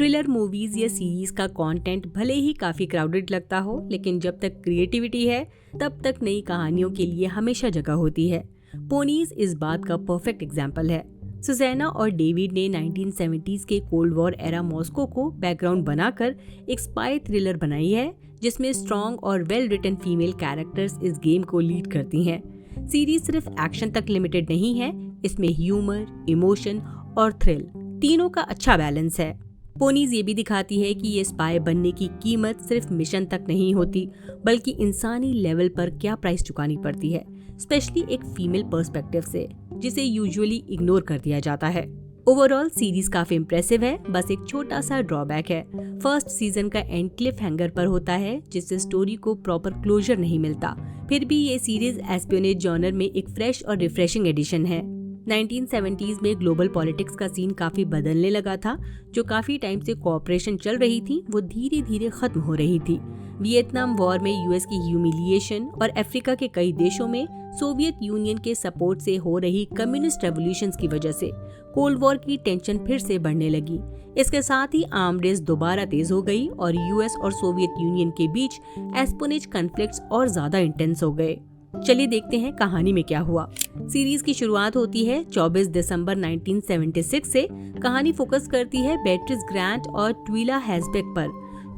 Thriller movies या series का content भले ही काफी क्राउडेड लगता हो, लेकिन जब तक क्रिएटिविटी है तब तक नई कहानियों के लिए हमेशा जगह होती है। पोनीज इस बात का परफेक्ट एग्जाम्पल है। सुजैना और डेविड ने 1970s के कोल्ड वॉर एरा मॉस्को को बैकग्राउंड बनाकर एक स्पाई थ्रिलर बनाई है, जिसमें स्ट्रॉन्ग और वेल रिटन फीमेल कैरेक्टर्स इस गेम को लीड करती हैं। सीरीज सिर्फ एक्शन तक लिमिटेड नहीं है, इसमें ह्यूमर, इमोशन और थ्रिल तीनों का अच्छा बैलेंस है। पोनीज ये भी दिखाती है कि ये स्पाई बनने की कीमत सिर्फ मिशन तक नहीं होती, बल्कि इंसानी लेवल पर क्या प्राइस चुकानी पड़ती है, स्पेशली एक फीमेल पर्सपेक्टिव से, जिसे यूजुअली इग्नोर कर दिया जाता है। ओवरऑल सीरीज काफी इम्प्रेसिव है, बस एक छोटा सा ड्रॉबैक है। फर्स्ट सीजन का एंड क्लिफ हैंगर पर होता है, जिससे स्टोरी को प्रॉपर क्लोजर नहीं मिलता। फिर भी ये सीरीज एस्पियोनेज जॉनर में एक फ्रेश और रिफ्रेशिंग एडिशन है। 1970s में ग्लोबल पॉलिटिक्स का सीन काफी बदलने लगा था। जो काफी टाइम से कोऑपरेशन चल रही थी, वो धीरे धीरे खत्म हो रही थी। वियतनाम वॉर में यूएस की ह्यूमिलिएशन और अफ्रीका के कई देशों में सोवियत यूनियन के सपोर्ट से हो रही कम्युनिस्ट रेवोल्यूशंस की वजह से कोल्ड वॉर की टेंशन फिर से बढ़ने लगी। इसके साथ ही आर्म रेस दोबारा तेज हो गई और यूएस और सोवियत यूनियन के बीच एस्पोनेज कॉन्फ्लिक्ट्स और ज्यादा इंटेंस हो गए। चलिए देखते हैं कहानी में क्या हुआ। सीरीज की शुरुआत होती है 24 दिसंबर 1976 से। कहानी फोकस करती है बेट्रिस ग्रांट और ट्विला हैजबेक पर,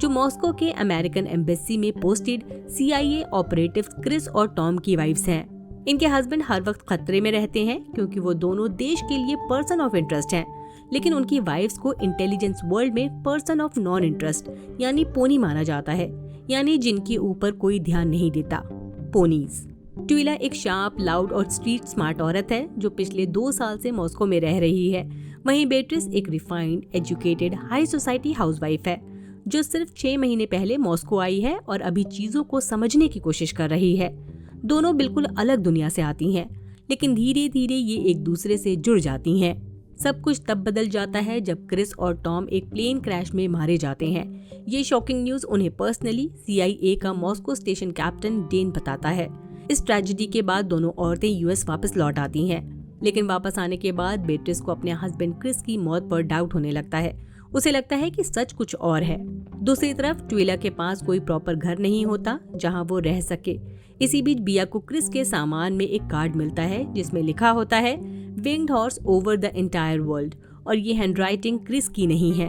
जो मॉस्को के अमेरिकन एम्बेसी में पोस्टेड CIA ऑपरेटिव क्रिस और टॉम की वाइफ्स हैं। इनके हस्बैंड हर वक्त खतरे में रहते हैं क्योंकि वो दोनों देश के लिए पर्सन ऑफ इंटरेस्ट हैं, लेकिन उनकी वाइफ्स को इंटेलिजेंस वर्ल्ड में पर्सन ऑफ नॉन इंटरेस्ट यानी पोनी माना जाता है, यानी जिनके ऊपर कोई ध्यान नहीं देता, पोनीज। ट्विला एक शार्प, लाउड और स्ट्रीट स्मार्ट औरत है जो पिछले 2 साल से मॉस्को में रह रही है। वहीं बेट्रिस एक refined, educated, high society housewife है जो सिर्फ 6 महीने पहले मॉस्को आई है और अभी चीजों को समझने की कोशिश कर रही है। दोनों बिल्कुल अलग दुनिया से आती हैं, लेकिन धीरे धीरे ये एक दूसरे से जुड़ जाती हैं। सब कुछ तब बदल जाता है जब क्रिस और टॉम एक प्लेन क्रैश में मारे जाते हैं। ये शॉकिंग न्यूज उन्हें पर्सनली CIA का मॉस्को स्टेशन कैप्टन डेन बताता है। इस ट्रेजेडी के बाद दोनों औरतें US वापस लौट आती हैं, लेकिन वापस आने के बाद बेट्रिस को अपने हस्बैंड क्रिस की मौत पर डाउट होने लगता है। उसे लगता है कि सच कुछ और है। दूसरी तरफ ट्विला के पास कोई प्रॉपर घर नहीं होता जहां वो रह सके। इसी बीच बिया को क्रिस के सामान में एक कार्ड मिलता है जिसमें लिखा होता है winged horse over the entire world, और ये हैंडराइटिंग क्रिस की नहीं है।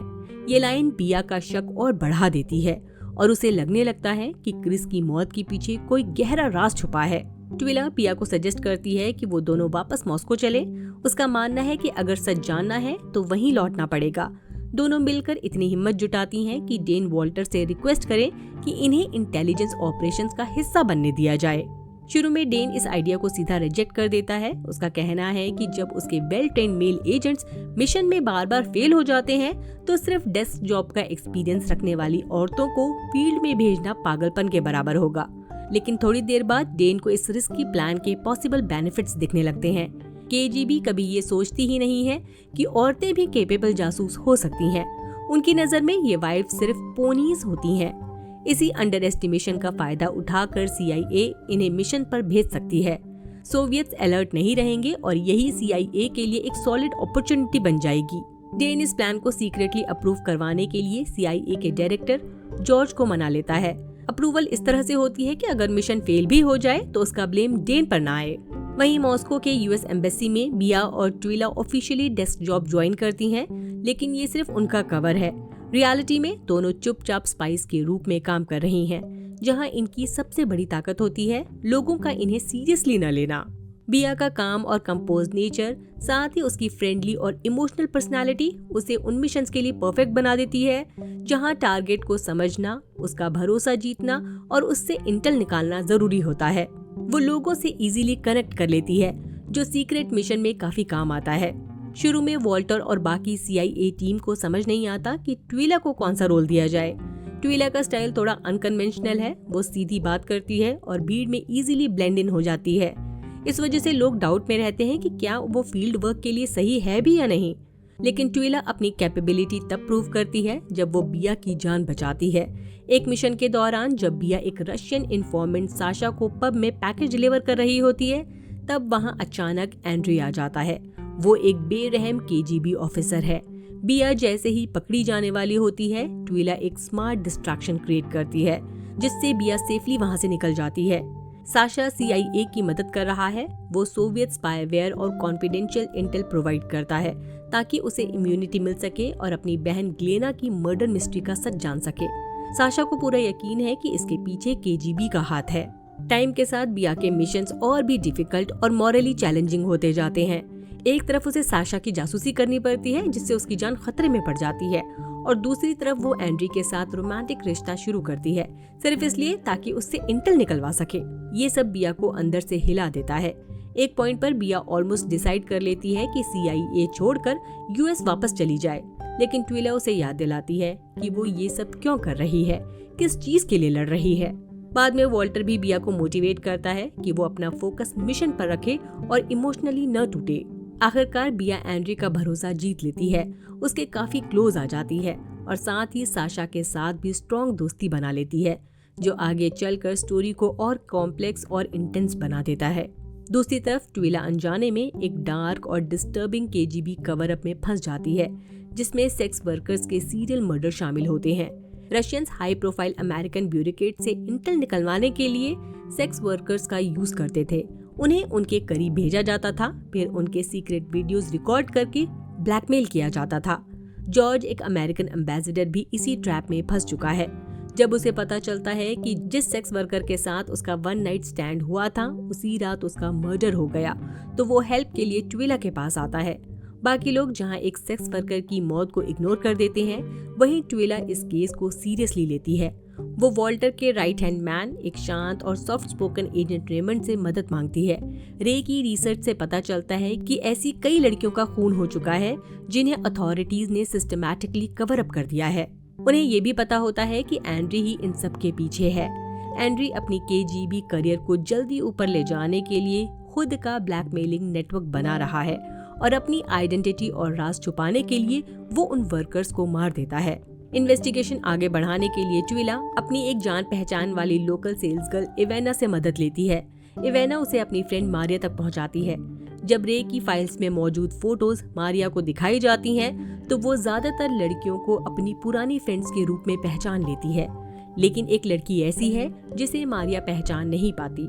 ये लाइन बिया का शक और बढ़ा देती है और उसे लगने लगता है कि क्रिस की मौत के पीछे कोई गहरा राज छुपा है। ट्विला पिया को सजेस्ट करती है कि वो दोनों वापस मॉस्को चले। उसका मानना है कि अगर सच जानना है तो वहीं लौटना पड़ेगा। दोनों मिलकर इतनी हिम्मत जुटाती हैं कि डेन वॉल्टर से रिक्वेस्ट करें कि इन्हें इंटेलिजेंस ऑपरेशंस का हिस्सा बनने दिया जाए। शुरू में डेन इस आइडिया को सीधा रिजेक्ट कर देता है। उसका कहना है कि जब उसके well trained male agents mission में बार बार फेल हो जाते हैं तो सिर्फ डेस्क जॉब का एक्सपीरियंस रखने वाली औरतों को फील्ड में भेजना पागलपन के बराबर होगा। लेकिन थोड़ी देर बाद डेन को इस रिस्की प्लान के पॉसिबल बेनिफिट्स दिखने लगते हैं। KGB कभी ये सोचती ही नहीं है कि औरतें भी कैपेबल जासूस हो सकती हैं। उनकी नजर में ये वाइफ सिर्फ पोनीज होती हैं। इसी अंडर एस्टिमेशन का फायदा उठाकर CIA इन्हें मिशन पर भेज सकती है। सोवियट्स अलर्ट नहीं रहेंगे और यही CIA के लिए एक सॉलिड अपॉर्चुनिटी बन जाएगी। डेन इस प्लान को सीक्रेटली अप्रूव करवाने के लिए CIA के डायरेक्टर जॉर्ज को मना लेता है। अप्रूवल इस तरह से होती है कि अगर मिशन फेल भी हो जाए तो उसका ब्लेम डेन पर ना आए। वहीं मॉस्को के US एम्बेसी में बिया और ट्विला ऑफिशियली डेस्क जॉब ज्वाइन करती हैं, लेकिन ये सिर्फ उनका कवर है। रियलिटी में दोनों चुपचाप स्पाइस के रूप में काम कर रही हैं, जहां इनकी सबसे बड़ी ताकत होती है लोगों का इन्हें सीरियसली न लेना। बिया का काम और कंपोज नेचर, साथ ही उसकी फ्रेंडली और इमोशनल पर्सनालिटी उसे उन मिशंस के लिए परफेक्ट बना देती है जहां टारगेट को समझना, उसका भरोसा जीतना और उससे इंटेल निकालना जरूरी होता है। वो लोगों से इजीली कनेक्ट कर लेती है, जो सीक्रेट मिशन में काफी काम आता है। शुरू में वॉल्टर और बाकी CIA टीम को समझ नहीं आता कि ट्विला को कौन सा रोल दिया जाए। ट्विला का स्टाइल थोड़ा अनकन्वेंशनल है। वो सीधी बात करती है और भीड़ में इजीली ब्लेंड इन हो जाती है। इस वजह से लोग डाउट में रहते हैं कि क्या वो फील्ड वर्क के लिए सही है भी या नहीं। लेकिन ट्विला अपनी कैपेबिलिटी तब प्रूव करती है जब वो बिया की जान बचाती है। एक मिशन के दौरान जब बिया एक रशियन इन्फॉर्मेंट साशा को पब में पैकेज डिलीवर कर रही होती है, तब वहां अचानक एंड्री आ जाता है। वो एक बेरहम KGB ऑफिसर है। बिया जैसे ही पकड़ी जाने वाली होती है, ट्विला एक स्मार्ट डिस्ट्रैक्शन क्रिएट करती है जिससे बिया सेफली वहां से निकल जाती है। साशा CIA की मदद कर रहा है। वो सोवियत स्पाईवेयर और कॉन्फिडेंशियल इंटेल प्रोवाइड करता है ताकि उसे इम्यूनिटी मिल सके और अपनी बहन ग्लेना की मर्डर मिस्ट्री का सच जान सके। साशा को पूरा यकीन है कि इसके पीछे KGB का हाथ है। टाइम के साथ बिया के मिशंस और भी डिफिकल्ट और मॉरली चैलेंजिंग होते जाते हैं। एक तरफ उसे साशा की जासूसी करनी पड़ती है जिससे उसकी जान खतरे में पड़ जाती है, और दूसरी तरफ वो एंड्री के साथ रोमांटिक रिश्ता शुरू करती है सिर्फ इसलिए ताकि उससे इंटेल निकलवा सके। ये सब बिया को अंदर से हिला देता है। एक पॉइंट पर बिया ऑलमोस्ट डिसाइड कर लेती है कि CIA छोड़कर US वापस चली जाए, लेकिन ट्विला उसे याद दिलाती है कि वो ये सब क्यों कर रही है, किस चीज के लिए लड़ रही है। बाद में वॉल्टर भी बिया को मोटिवेट करता है कि वो अपना फोकस मिशन पर रखे और इमोशनली न टूटे। आखिरकार बिया एंड्री का भरोसा जीत लेती है, उसके काफी क्लोज आ जाती है और साथ ही साशा के साथ भी स्ट्रॉन्ग दोस्ती बना लेती है, जो आगे चलकर स्टोरी को और कॉम्प्लेक्स और इंटेंस बना देता है। दूसरी तरफ ट्विला अनजाने में एक डार्क और डिस्टर्बिंग KGB कवर अप में फंस जाती है जिसमें सेक्स वर्कर्स के सीरियल मर्डर शामिल होते हैं। Russians high profile American bureaucrat से इंटेल निकलवाने के लिए सेक्स वर्कर्स का यूज करते थे। उन्हें उनके करीब भेजा जाता था, फिर उनके सीक्रेट वीडियोस रिकॉर्ड करके ब्लैकमेल किया जाता था। जॉर्ज, एक अमेरिकन एम्बेसडर, भी इसी ट्रैप में फंस चुका है। जब उसे पता चलता है कि जिस सेक्स वर्कर के साथ उसका वन नाइट स्टैंड हुआ था उसी रात उसका मर्डर हो गया, तो वो हेल्प के लिए ट्विला के पास आता है। बाकी लोग जहां एक सेक्स वर्कर की मौत को इग्नोर कर देते हैं, वहीं ट्विला इस केस को सीरियसली लेती है। वो वॉल्टर के राइट हैंड मैन, एक शांत और सॉफ्ट स्पोकन एजेंट रेमंड से मदद मांगती है। रे की रिसर्च से पता चलता है कि ऐसी कई लड़कियों का खून हो चुका है जिन्हें अथॉरिटीज ने सिस्टमैटिकली कवर अप कर दिया है। उन्हें ये भी पता होता है कि एंड्री ही इन सब के पीछे है। एंड्री अपनी KGB करियर को जल्दी ऊपर ले जाने के लिए खुद का ब्लैकमेलिंग नेटवर्क बना रहा है और अपनी आइडेंटिटी और राज छुपाने के लिए वो उन वर्कर्स को मार देता है। इन्वेस्टिगेशन आगे बढ़ाने के लिए ट्विला अपनी एक जान पहचान वाली लोकल सेल्स गर्ल इवेना से मदद लेती है। इवेना उसे अपनी फ्रेंड मारिया तक पहुंचाती है। जब रे की फाइल्स में मौजूद फोटोज मारिया को दिखाई जाती हैं, तो वो ज्यादातर लड़कियों को अपनी पुरानी फ्रेंड्स के रूप में पहचान लेती है, लेकिन एक लड़की ऐसी है जिसे मारिया पहचान नहीं पाती।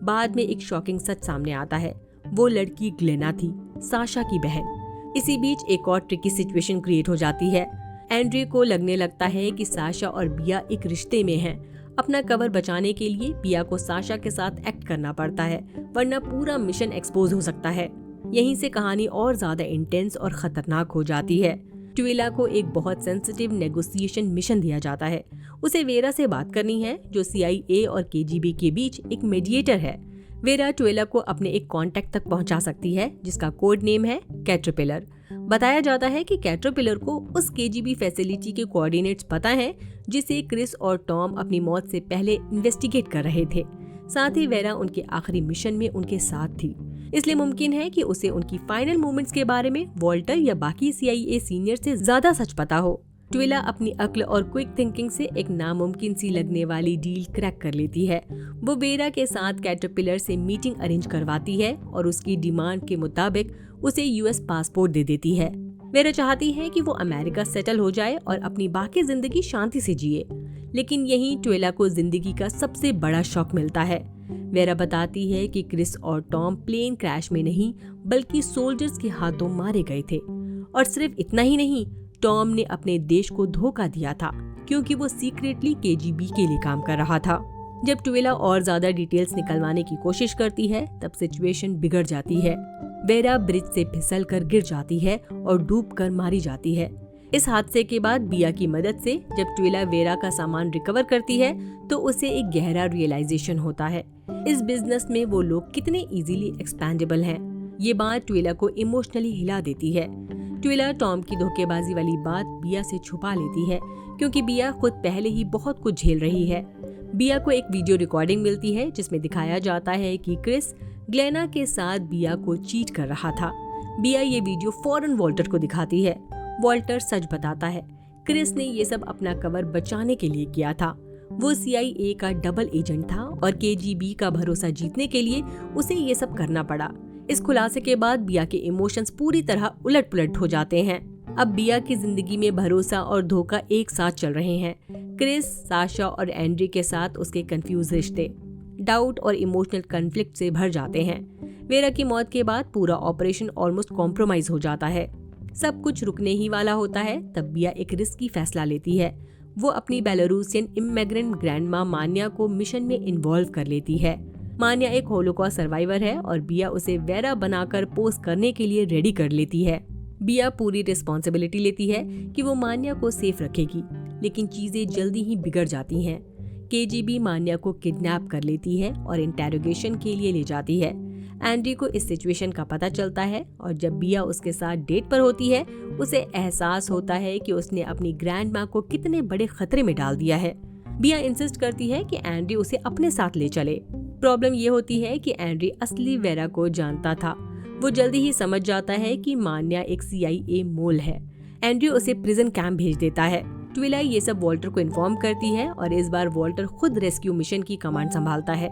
बाद में एक शॉकिंग सच सामने आता है, वो लड़की ग्लेना थी, साशा की बहन। इसी बीच एक और ट्रिकी सिचुएशन क्रिएट हो जाती है। एंड्री को लगने लगता है कि साशा और बिया एक रिश्ते में हैं। अपना कवर बचाने के लिए बिया को साशा के साथ एक्ट करना पड़ता है, वरना पूरा मिशन एक्सपोज हो सकता है। यहीं से कहानी और ज्यादा इंटेंस और खतरनाक हो जाती है। ट्विला को एक बहुत सेंसिटिव नेगोशिएशन मिशन दिया जाता है। उसे वेरा से बात करनी है, जो CIA और KGB के बीच एक मीडिएटर है। वेरा ट्विला को अपने एक कांटेक्ट तक पहुंचा सकती है जिसका कोड नेम है कैटरपिलर। बताया जाता है कि कैटरपिलर को उस KGB फैसिलिटी के कोऑर्डिनेट्स पता हैं जिसे क्रिस और टॉम अपनी मौत से पहले इन्वेस्टिगेट कर रहे थे। साथ ही वेरा उनके आखिरी मिशन में उनके साथ थी, इसलिए मुमकिन है कि उसे उनकी फाइनल मूवमेंट्स के बारे में वॉल्टर या बाकी CIA सीनियर से ज्यादा सच पता हो। ट्विला अपनी अक्ल और क्विक थिंकिंग से एक नामुमकिन सी लगने वाली डील क्रैक कर लेती है। वो वेरा के साथ कैटरपिलर से मीटिंग अरेंज करवाती है और उसकी डिमांड के मुताबिक उसे US पासपोर्ट दे देती है। वेरा चाहती है कि वो अमेरिका सेटल हो जाए और अपनी बाकी जिंदगी शांति से जिए, लेकिन यहीं ट्विला को जिंदगी का सबसे बड़ा शॉक मिलता है। वेरा बताती है कि क्रिस और टॉम प्लेन क्रैश में नहीं बल्कि सोल्जर्स के हाथों मारे गए थे, और सिर्फ इतना ही नहीं, टॉम ने अपने देश को धोखा दिया था क्योंकि वो सीक्रेटली KGB के लिए काम कर रहा था। जब ट्विला और ज्यादा डिटेल्स निकलवाने की कोशिश करती है, तब सिचुएशन बिगड़ जाती है। वेरा ब्रिज से फिसल कर गिर जाती है और डूब कर मारी जाती है। इस हादसे के बाद बिया की मदद से जब ट्विला वेरा का सामान रिकवर करती है, तो उसे एक गहरा रियलाइजेशन होता है, इस बिजनेस में वो लोग कितने इजीली एक्सपेंडेबल हैं। ये बात ट्विला को इमोशनली हिला देती है। ट्विला टॉम की धोखेबाजी वाली बात बिया से छुपा लेती है क्योंकि बिया खुद पहले ही बहुत कुछ झेल रही है। बिया को एक वीडियो रिकॉर्डिंग मिलती है जिसमें दिखाया जाता है कि क्रिस ग्लेना के साथ बिया को चीट कर रहा था। बिया ये वीडियो फौरन वॉल्टर को दिखाती है। वॉल्टर सच बताता है, क्रिस ने ये सब अपना कवर बचाने के लिए किया था। वो CIA का डबल एजेंट था और KGB का भरोसा जीतने के लिए उसे ये सब करना पड़ा। इस खुलासे के बाद बिया के इमोशंस पूरी तरह उलट पुलट हो जाते हैं। अब बिया की जिंदगी में भरोसा और धोखा एक साथ चल रहे हैं। क्रिस, साशा और एंड्री के साथ उसके कंफ्यूज रिश्ते डाउट और इमोशनल कन्फ्लिक्ट से भर जाते हैं। वेरा की मौत के बाद पूरा ऑपरेशन ऑलमोस्ट कॉम्प्रोमाइज हो जाता है। सब कुछ रुकने ही वाला होता है तब बिया एक रिस्की फैसला लेती है। वो अपनी बेलारूसियन इमिग्रेंट ग्रैंडमा मान्या को मिशन में इन्वॉल्व कर लेती है। मान्या एक होलोकॉस्ट सर्वाइवर है और बिया उसे वेरा बनाकर पोस्ट करने के लिए रेडी कर लेती है। बिया पूरी रिस्पॉन्सिबिलिटी लेती है कि वो मान्या को सेफ रखेगी, लेकिन चीजें जल्दी ही बिगड़ जाती हैं। केजीबी मान्या को किडनैप कर लेती है और इंटेरोगेशन के लिए ले जाती है। एंड्री को इस सिचुएशन का पता चलता है और जब बिया उसके साथ डेट पर होती है, उसे एहसास होता है कि उसने अपनी ग्रैंड माँ को कितने बड़े खतरे में डाल दिया है। बिया इंसिस्ट करती है कि एंड्री उसे अपने साथ ले चले। प्रॉब्लम ये होती है कि एंड्री असली वेरा को जानता था। वो जल्दी ही समझ जाता है कि मान्या एक CIA मोल है। एंड्री उसे प्रिजन कैंप भेज देता है। ट्विला ये सब वॉल्टर को इन्फॉर्म करती है और इस बार वॉल्टर खुद रेस्क्यू मिशन की कमांड संभालता है।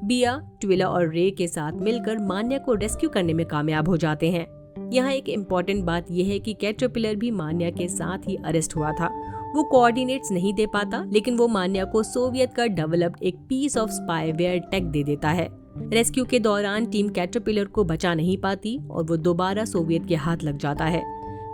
बिया, ट्विला और रे के साथ मिलकर मान्या को रेस्क्यू करने में कामयाब हो जाते हैं। यहाँ एक इम्पॉर्टेंट बात यह है कि कैटरपिलर भी मान्या के साथ ही अरेस्ट हुआ था। वो कोऑर्डिनेट्स नहीं दे पाता, लेकिन वो मान्या को सोवियत का डेवलप्ड एक पीस ऑफ स्पाईवेयर टेक दे देता है। रेस्क्यू के दौरान टीम कैटरपिलर को बचा नहीं पाती और वो दोबारा सोवियत के हाथ लग जाता है।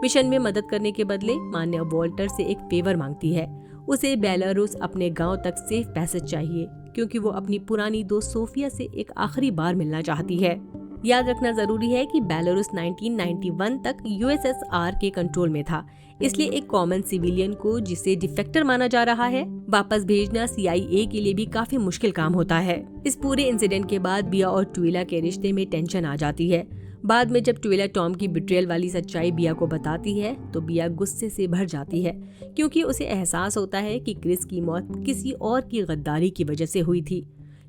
मिशन में मदद करने के बदले मान्या वॉल्टर से एक फेवर मांगती है। उसे बेलारूस अपने गांव तक सेफ पैसेज चाहिए, क्योंकि वो अपनी पुरानी दोस्त सोफिया से एक आखिरी बार मिलना चाहती है। याद रखना जरूरी है कि बेलारूस 1991 तक USSR के कंट्रोल में था, इसलिए एक कॉमन सिविलियन को, जिसे डिफेक्टर माना जा रहा है, वापस भेजना CIA के लिए भी काफी मुश्किल काम होता है। इस पूरे इंसिडेंट के बाद बिया और ट्विला के रिश्ते में टेंशन आ जाती है। बाद में जब ट्विला टॉम की बिट्रेयल वाली सच्चाई बिया को बताती है तो बिया गुस्से से भर जाती है, क्योंकि उसे एहसास होता है कि क्रिस की मौत किसी और की गद्दारी की वजह से हुई थी।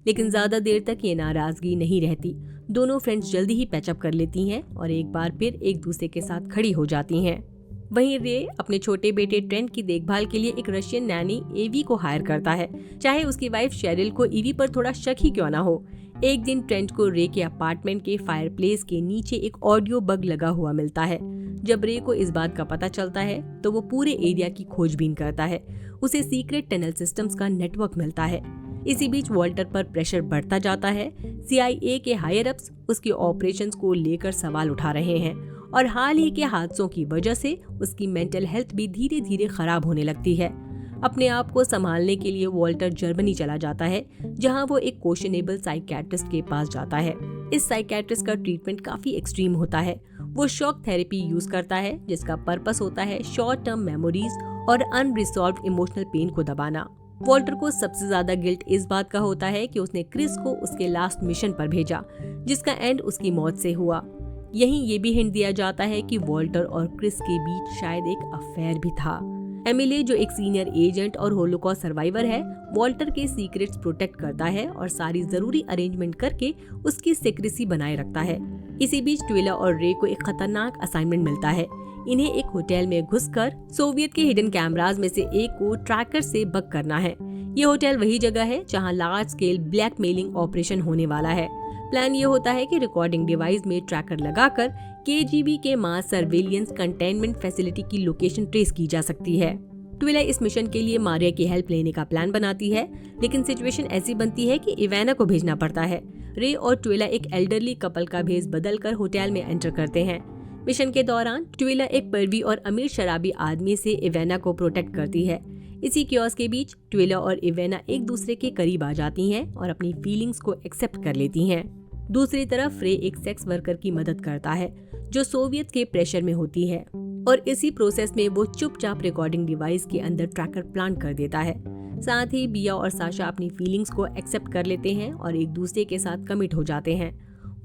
लेकिन ज्यादा देर तक ये नाराजगी नहीं रहती। दोनों फ्रेंड्स जल्दी ही पैचअप कर लेती हैं और एक बार फिर एक दूसरे के साथ खड़ी हो जाती हैं। वहीं रे अपने छोटे बेटे ट्रेंट की देखभाल के लिए एक रशियन नैनी एवी को हायर करता है, चाहे उसकी वाइफ शेरिल को ईवी पर थोड़ा शक ही क्यों ना हो। एक दिन ट्रेंट को रे के अपार्टमेंट के फायरप्लेस के नीचे एक ऑडियो बग लगा हुआ मिलता है। जब रे को इस बात का पता चलता है तो वो पूरे एरिया की खोजबीन करता है। उसे सीक्रेट टनल सिस्टम्स का नेटवर्क मिलता है। इसी बीच वॉल्टर पर प्रेशर बढ़ता जाता है। CIA के हायर अप्स उसके ऑपरेशंस को लेकर सवाल उठा रहे हैं और हाल ही के हादसों की वजह से उसकी मेंटल हेल्थ भी धीरे धीरे खराब होने लगती है। अपने आप को संभालने के लिए वॉल्टर जर्मनी चला जाता है, जहां वो एक क्वेश्चनेबल साइकियाट्रिस्ट के पास जाता है। इस साइकियाट्रिस्ट का ट्रीटमेंट काफी एक्सट्रीम होता है। वो शॉक थेरेपी यूज करता है, जिसका पर्पस होता है शॉर्ट टर्म मेमोरीज और अनरिजॉल्व्ड इमोशनल पेन को दबाना। वॉल्टर को सबसे ज्यादा गिल्ट इस बात का होता है कि उसने क्रिस को उसके लास्ट मिशन पर भेजा, जिसका एंड उसकी मौत से हुआ। यहीं ये भी हिंट दिया जाता है कि वॉल्टर और क्रिस के बीच शायद एक अफेयर भी था। एमिले, जो एक सीनियर एजेंट और होलोकॉस्ट सर्वाइवर है, वॉल्टर के सीक्रेट्स प्रोटेक्ट करता है और सारी जरूरी अरेंजमेंट करके उसकी सीक्रेसी बनाए रखता है। इसी बीच ट्विला और रे को एक खतरनाक असाइनमेंट मिलता है। इन्हें एक होटल में घुसकर सोवियत के हिडन कैमराज में से एक को ट्रैकर से बग करना है। ये होटल वही जगह है जहां लार्ज स्केल ब्लैकमेलिंग ऑपरेशन होने वाला है। प्लान ये होता है कि रिकॉर्डिंग डिवाइस में ट्रैकर लगाकर KGB के मास सर्वेलियंस कंटेनमेंट फैसिलिटी की लोकेशन ट्रेस की जा सकती है। ट्विला इस मिशन के लिए मारिया की हेल्प लेने का प्लान बनाती है, लेकिन सिचुएशन ऐसी बनती है कि इवाना को भेजना पड़ता है। रे और ट्विला एक एल्डरली कपल का भेस बदलकर होटल में एंटर करते हैं। मिशन के दौरान ट्विला एक परवी और अमीर शराबी आदमी से इवाना को प्रोटेक्ट करती है। इसी क्योस के बीच ट्विला और इवाना एक दूसरे के करीब आ जाती हैं और अपनी फीलिंग्स को एक्सेप्ट कर लेती हैं। दूसरी तरफ रे एक सेक्स वर्कर की मदद करता है जो सोवियत के प्रेशर में होती है, और इसी प्रोसेस में वो चुपचाप रिकॉर्डिंग डिवाइस के अंदर ट्रैकर प्लांट कर देता है। साथ ही बिया और साशा अपनी फीलिंग्स को एक्सेप्ट कर लेते हैं और एक दूसरे के साथ कमिट हो जाते हैं।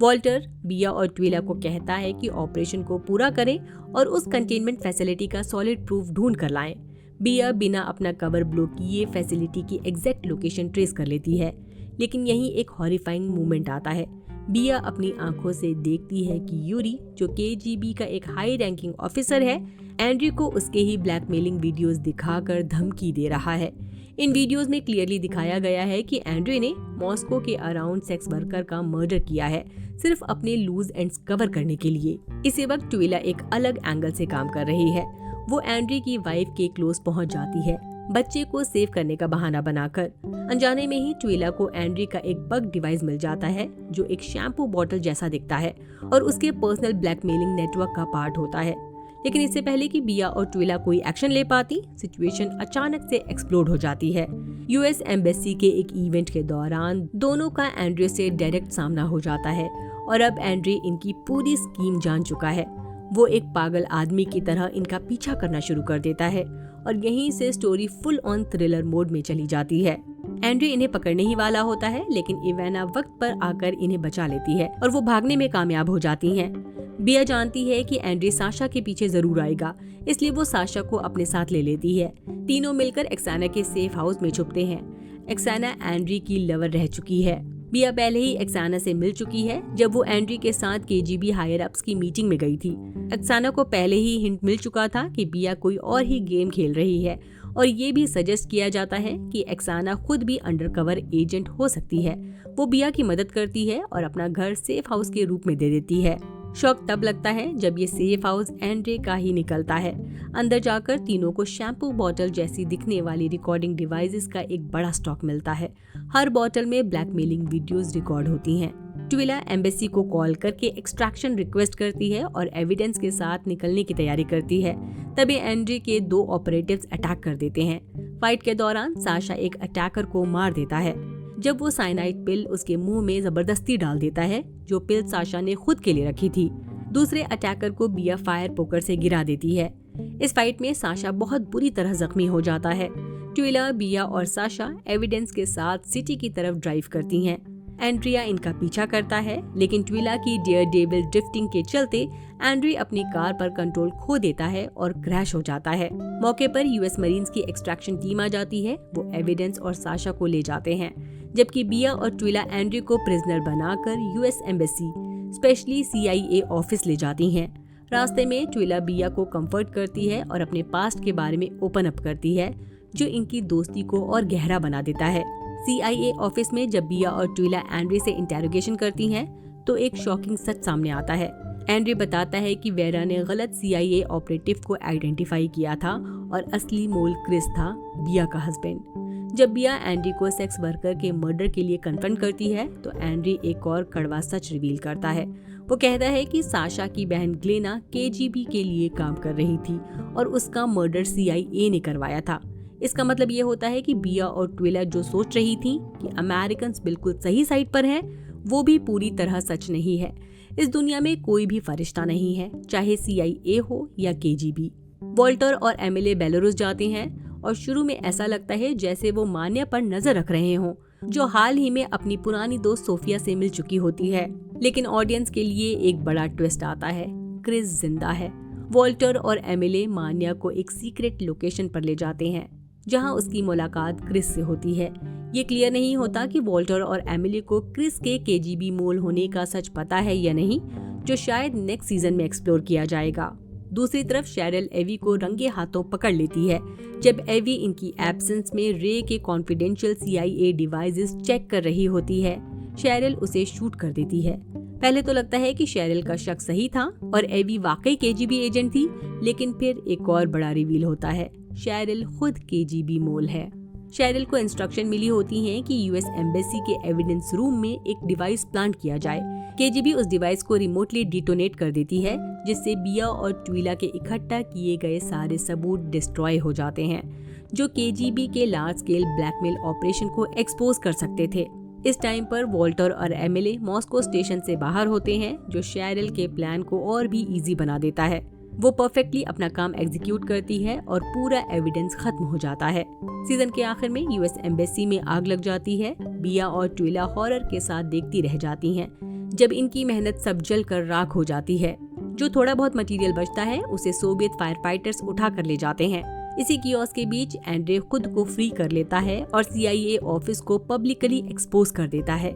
वॉल्टर बिया और ट्विला को कहता है कि ऑपरेशन को पूरा करें और उस कंटेनमेंट फैसिलिटी का सॉलिड प्रूफ ढूंढ कर लाएं। बिया बिना अपना कवर ब्लो किए फैसिलिटी की एग्जैक्ट लोकेशन ट्रेस कर लेती है, लेकिन यहीं एक हॉरिफाइंग मोमेंट आता है। बिया अपनी आंखों से देखती है कि यूरी, जो KGB का एक हाई रैंकिंग ऑफिसर है, एंड्री को उसके ही ब्लैकमेलिंग वीडियोस दिखाकर धमकी दे रहा है। इन वीडियोस में क्लियरली दिखाया गया है कि एंड्री ने मॉस्को के अराउंड सेक्स वर्कर का मर्डर किया है, सिर्फ अपने लूज एंड्स कवर करने के लिए। इसी वक्त ट्विला एक अलग एंगल से काम कर रही है। वो एंड्री की वाइफ के क्लोज पहुंच जाती है, बच्चे को सेव करने का बहाना बनाकर। अनजाने में ही ट्विला को एंड्री का एक बग डिवाइस मिल जाता है जो एक शैम्पू बॉटल जैसा दिखता है और उसके पर्सनल ब्लैकमेलिंग नेटवर्क का पार्ट होता है। लेकिन इससे पहले कि बिया और ट्विला कोई एक्शन ले पाती, सिचुएशन अचानक से एक्सप्लोड हो जाती है। यूएस एम्बेसी के एक इवेंट के दौरान दोनों का एंड्री से डायरेक्ट सामना हो जाता है और अब एंड्री इनकी पूरी स्कीम जान चुका है। वो एक पागल आदमी की तरह इनका पीछा करना शुरू कर देता है और यहीं से story full on thriller mode में चली जाती है। एंड्री इन्हें पकड़ने ही वाला होता है, लेकिन इवाना वक्त पर आकर इन्हें बचा लेती है और वो भागने में कामयाब हो जाती हैं। बिया जानती है कि एंड्री साशा के पीछे जरूर आएगा, इसलिए वो साशा को अपने साथ ले लेती है। तीनों मिलकर एक्साना के सेफ हाउस में छुपते हैं। एक्साना एंड्री की लवर रह चुकी है। बिया पहले ही एक्साना से मिल चुकी है जब वो एंड्री के साथ केजीबी हायर अप्स की मीटिंग में गई थी। एक्साना को पहले ही हिंट मिल चुका था कि बिया कोई और ही गेम खेल रही है और ये भी सजेस्ट किया जाता है कि एक्साना खुद भी अंडरकवर एजेंट हो सकती है। वो बिया की मदद करती है और अपना घर सेफ हाउस के रूप में दे देती है। शौक तब लगता है जब ये सेफ हाउस एंड्रे का ही निकलता है। अंदर जाकर तीनों को शैम्पू बॉटल जैसी दिखने वाली रिकॉर्डिंग डिवाइसेस का एक बड़ा स्टॉक मिलता है। हर बॉटल में ब्लैकमेलिंग वीडियोस रिकॉर्ड होती हैं। ट्विला एम्बेसी को कॉल करके एक्सट्रैक्शन रिक्वेस्ट करती है और एविडेंस के साथ निकलने की तैयारी करती है। तभी एंड्री के 2 ऑपरेटिव्स अटैक कर देते हैं। फाइट के दौरान साशा एक अटैकर को मार देता है जब वो साइनाइड पिल उसके मुंह में जबरदस्ती डाल देता है, जो पिल साशा ने खुद के लिए रखी थी। दूसरे अटैकर को बिया फायर पोकर से गिरा देती है। इस फाइट में साशा बहुत बुरी तरह जख्मी हो जाता है। ट्विला, बिया और साशा एविडेंस के साथ सिटी की तरफ ड्राइव करती हैं। एंड्रिया इनका पीछा करता है, लेकिन ट्विला की डेयर डेविल ड्रिफ्टिंग के चलते एंड्री अपनी कार पर कंट्रोल खो देता है और क्रैश हो जाता है। मौके पर यूएस मरीन्स की एक्सट्रैक्शन टीम आ जाती है। वो एविडेंस और साशा को ले जाते हैं, जबकि बिया और ट्विला एंड्री को प्रिजनर बनाकर US embassy, specially CIA office ले जाती हैं। रास्ते में ट्विला बिया को कंफर्ट करती है और अपने पास्ट के बारे में ओपन अप करती है, जो इनकी दोस्ती को और गहरा बना देता है। CIA ऑफिस में जब बिया और ट्विला एंड्री से इंटेरोगेशन करती हैं, तो एक शॉकिंग सच सामने आता है। एंड्री बताता है कि वेरा ने गलत CIA ऑपरेटिव को आइडेंटिफाई किया था और असली मोल क्रिस था, बिया का हस्बैंड। जब बिया एंड्री को सेक्स वर्कर के मर्डर के लिए कन्फ्रंट करती है, तो एंड्री एक और कड़वा सच रिवील करता है। वो कहता है कि साशा की बहन ग्लेना KGB के लिए काम कर रही थी और उसका मर्डर CIA ने करवाया था। इसका मतलब ये होता है कि बिया और ट्विला जो सोच रही थी कि अमेरिकन बिल्कुल सही साइड पर हैं, वो भी पूरी तरह सच नहीं है। इस दुनिया में कोई भी फरिश्ता नहीं है, चाहे CIA हो या KGB। वॉल्टर और एमिले बेलारूस जाते हैं और शुरू में ऐसा लगता है जैसे वो मान्या पर नजर रख रहे हों, जो हाल ही में अपनी पुरानी दोस्त सोफिया से मिल चुकी होती है। लेकिन ऑडियंस के लिए एक बड़ा ट्विस्ट आता है, क्रिस जिंदा है। वॉल्टर और एमिले मान्या को एक सीक्रेट लोकेशन पर ले जाते हैं, जहां उसकी मुलाकात क्रिस से होती है। ये क्लियर नहीं होता कि वॉल्टर और एमिली को क्रिस के KGB मोल होने का सच पता है या नहीं, जो शायद नेक्स्ट सीजन में एक्सप्लोर किया जाएगा। दूसरी तरफ शेरिल एवी को रंगे हाथों पकड़ लेती है जब एवी इनकी एब्सेंस में रे के कॉन्फिडेंशियल CIA डिवाइसेस चेक कर रही होती है। शेरिल उसे शूट कर देती है। पहले तो लगता है कि शेरिल का शक सही था और एवी वाकई KGB एजेंट थी, लेकिन फिर एक और बड़ा रिवील होता है, शेरिल खुद KGB मोल है। शेरिल को इंस्ट्रक्शन मिली होती है कि यूएस एम्बेसी के एविडेंस रूम में एक डिवाइस प्लांट किया जाए। KGB उस डिवाइस को रिमोटली डिटोनेट कर देती है, जिससे बिया और ट्विला के इकट्ठा किए गए सारे सबूत डिस्ट्रॉय हो जाते हैं, जो KGB के लार्ज स्केल ब्लैकमेल ऑपरेशन को एक्सपोज कर सकते थे। इस टाइम पर वॉल्टर और एमिले मॉस्को स्टेशन से बाहर होते हैं, जो शेरिल के प्लान को और भी इजी बना देता है। वो परफेक्टली अपना काम एग्जीक्यूट करती है और पूरा एविडेंस खत्म हो जाता है। सीजन के आखिर में यूएस एम्बेसी में आग लग जाती है। बिया और ट्विला हॉरर के साथ देखती रह जाती हैं, जब इनकी मेहनत सब जल कर राख हो जाती है। जो थोड़ा बहुत मटेरियल बचता है, उसे सोवियत फायर फाइटर्स उठा कर ले जाते हैं। इसी कियोस्क के बीच एंड्रे खुद को फ्री कर लेता है और CIA ऑफिस को पब्लिकली एक्सपोज कर देता है।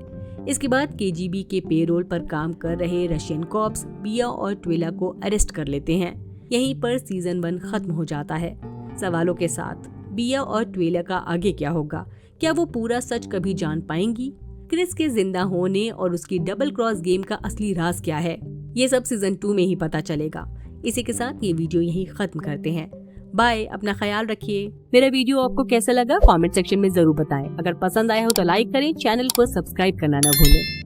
इसके बाद KGB के पेरोल पर काम कर रहे रशियन कॉप्स बिया और ट्विला को अरेस्ट कर लेते हैं। यहीं पर सीजन 1 खत्म हो जाता है, सवालों के साथ। बिया और ट्वेला का आगे क्या होगा? क्या वो पूरा सच कभी जान पाएंगी? क्रिस के जिंदा होने और उसकी डबल क्रॉस गेम का असली राज क्या है? ये सब सीजन 2 में ही पता चलेगा। इसी के साथ ये वीडियो यहीं खत्म करते हैं। बाय, अपना ख्याल रखिए। मेरा वीडियो आपको कैसा लगा कमेंट सेक्शन में जरूर बताएं। अगर पसंद आया हो तो लाइक करें, चैनल को सब्सक्राइब करना न भूलें।